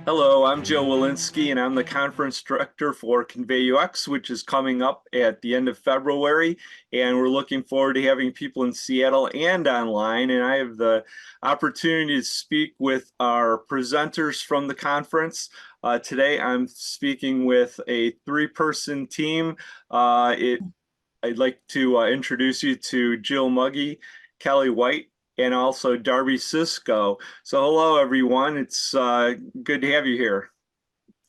Hello, I'm Joe Walensky, and I'm the conference director for ConveyUX, which is coming up at the end of February. And we're looking forward to having people in Seattle and online. And I have the opportunity to speak with our presenters from the conference. Today, I'm speaking with a three-person team. I'd like to introduce you to Jill Mugge, Kelly White, and also Darby Siscoe. So hello, everyone. It's good to have you here.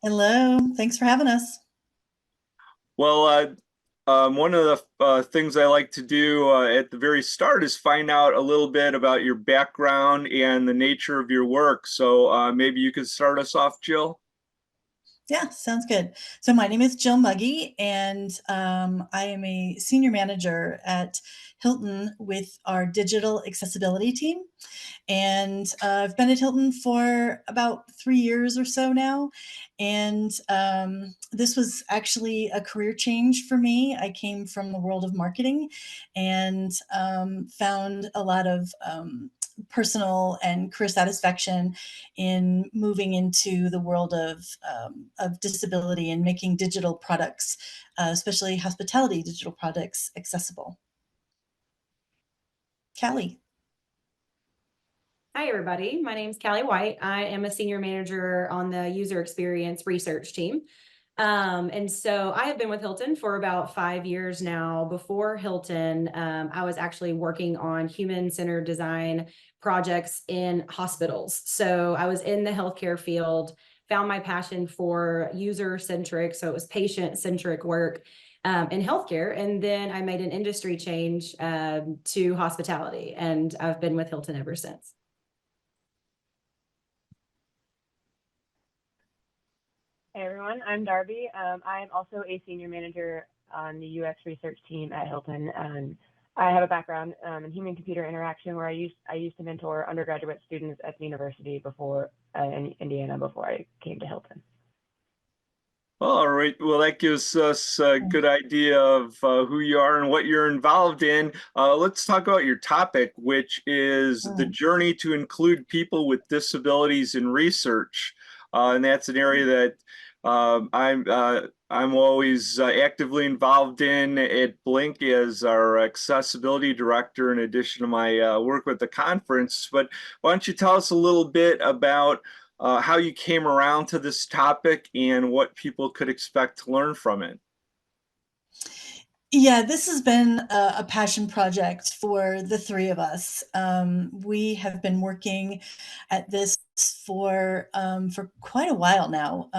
Hello, thanks for having us. Well, one of the things I like to do at the very start is find out a little bit about your background and the nature of your work. So maybe you could start us off, Jill. Yeah, sounds good. So my name is Jill Mugge, and I am a senior manager at Hilton with our digital accessibility team. And I've been at Hilton for about 3 years or so now. And this was actually a career change for me. I came from the world of marketing and found a lot of personal and career satisfaction in moving into the world of disability and making digital products, especially hospitality digital products, accessible. Callie. Hi, everybody. My name is Cali White. I am a senior manager on the user experience research team. And so I have been with Hilton for about 5 years now. Before Hilton, I was actually working on human-centered design projects in hospitals. So I was in the healthcare field, found my passion for user-centric, so it was patient-centric work in healthcare. And then I made an industry change to hospitality, and I've been with Hilton ever since. Hey everyone, I'm Darby. I am also a senior manager on the UX research team at Hilton. I have a background in human-computer interaction where I used to mentor undergraduate students at the university before in Indiana before I came to Hilton. All right. Well, that gives us a good idea of who you are and what you're involved in. Let's talk about your topic, which is the journey to include people with disabilities in research. And that's an area that I'm always actively involved in at Blink as our accessibility director, in addition to my work with the conference. But why don't you tell us a little bit about how you came around to this topic and what people could expect to learn from it? Yeah, this has been a passion project for the three of us. We have been working at this for quite a while now.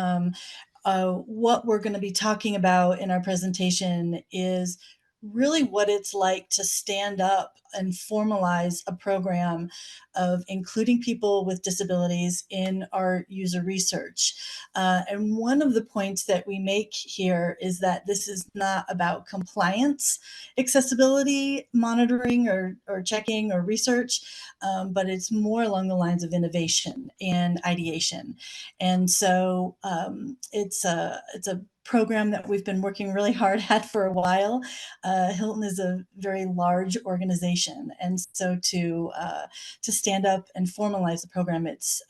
What we're going to be talking about in our presentation is really what it's like to stand up and formalize a program of including people with disabilities in our user research. And one of the points that we make here is that this is not about compliance, accessibility monitoring or checking or research, but it's more along the lines of innovation and ideation. And so it's a program that we've been working really hard at for a while. Hilton is a very large organization, and so to stand up and formalize the program, it's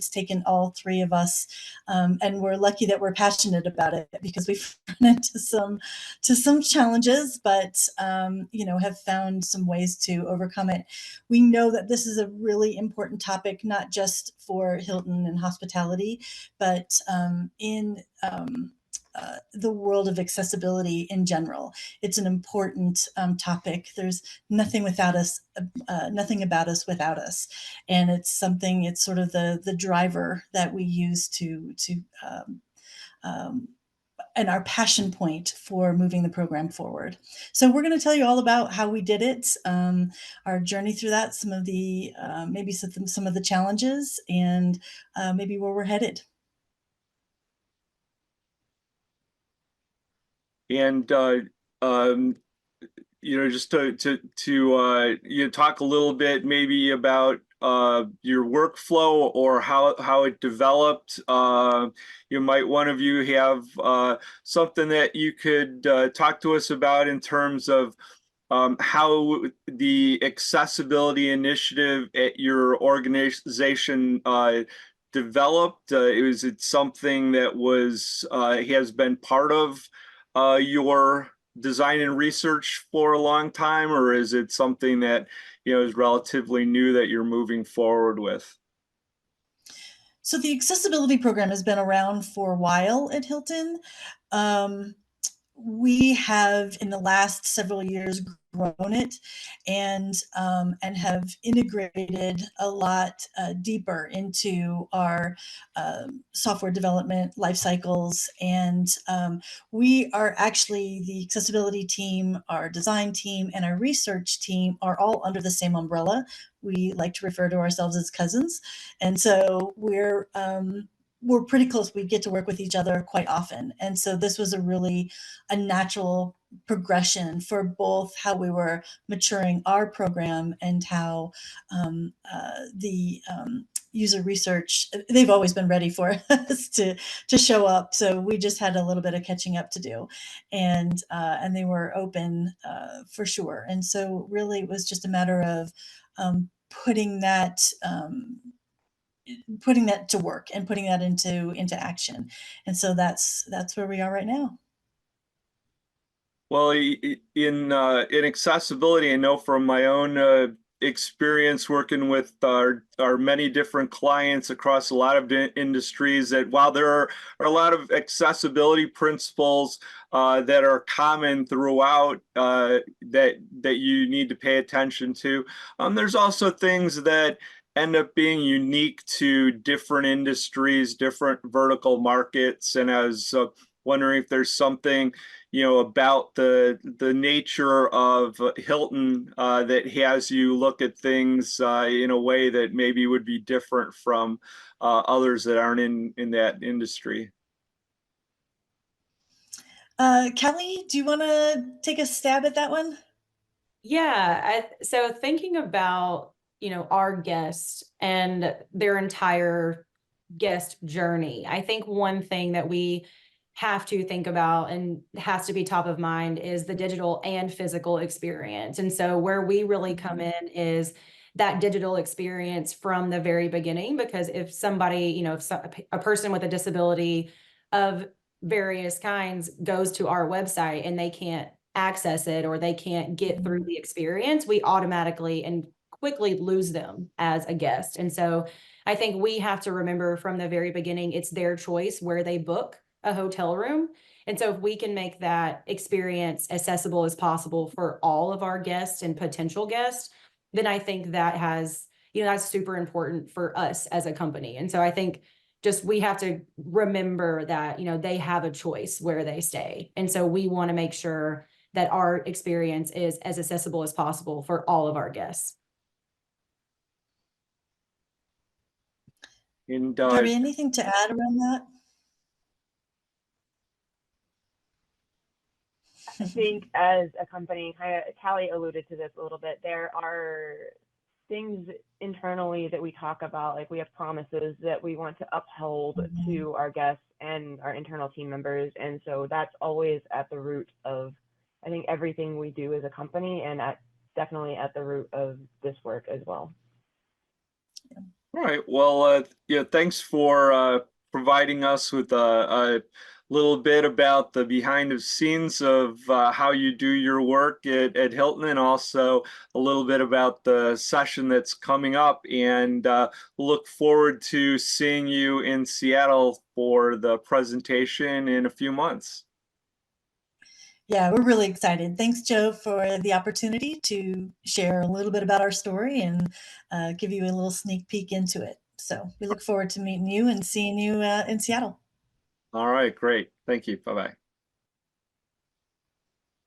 taken all three of us, and we're lucky that we're passionate about it because we've run into some challenges, but have found some ways to overcome it. We know that this is a really important topic, not just for Hilton and hospitality, but in the world of accessibility in general. It's an important topic. There's nothing without us, nothing about us without us, and it's something. It's sort of the driver that we use to and our passion point for moving the program forward. So we're going to tell you all about how we did it, our journey through that, some of the maybe some of the challenges, and maybe where we're headed. And just to talk a little bit maybe about your workflow or how it developed. Might one of you have something that you could talk to us about in terms of how the accessibility initiative at your organization developed? Is it something that was has been part of your design and research for a long time, or is it something that is relatively new that you're moving forward with? So the accessibility program has been around for a while at Hilton. Um, we have in the last several years grown it and have integrated a lot deeper into our software development life cycles. And we are actually the accessibility team, our design team, and our research team are all under the same umbrella. We like to refer to ourselves as cousins, and so we're pretty close. We get to work with each other quite often. And so this was a natural progression for both how we were maturing our program and how the user research, they've always been ready for us to show up. So we just had a little bit of catching up to do, and they were open for sure. And so really it was just a matter of putting that to work and putting that into action. And so that's where we are right now. Well, in accessibility, I know from my own experience working with our many different clients across a lot of industries that while there are a lot of accessibility principles that are common throughout that you need to pay attention to, there's also things that end up being unique to different industries, different vertical markets. And I was wondering if there's something about the nature of Hilton that has you look at things in a way that maybe would be different from others that aren't in that industry. Kelly, do you want to take a stab at that one? Yeah. So thinking about, our guests and their entire guest journey, I think one thing that we have to think about and has to be top of mind is the digital and physical experience. And so where we really come in is that digital experience from the very beginning, because if somebody, if a person with a disability of various kinds goes to our website and they can't access it or they can't get through the experience, we automatically and quickly lose them as a guest. And so I think we have to remember from the very beginning, it's their choice where they book a hotel room. And so if we can make that experience accessible as possible for all of our guests and potential guests, then I think that has, that's super important for us as a company. And so I think just we have to remember that, they have a choice where they stay. And so we want to make sure that our experience is as accessible as possible for all of our guests. And Darby, anything to add around that? I think as a company, kind of Cali alluded to this a little bit, there are things internally that we talk about, like we have promises that we want to uphold to our guests and our internal team members. And so that's always at the root of, I think, everything we do as a company, and definitely at the root of this work as well. all right. Well, thanks for providing us with a little bit about the behind the scenes of how you do your work at Hilton, and also a little bit about the session that's coming up. And look forward to seeing you in Seattle for the presentation in a few months. Yeah, we're really excited. Thanks, Joe, for the opportunity to share a little bit about our story and give you a little sneak peek into it. So we look forward to meeting you and seeing you in Seattle. All right, great. Thank you. Bye-bye.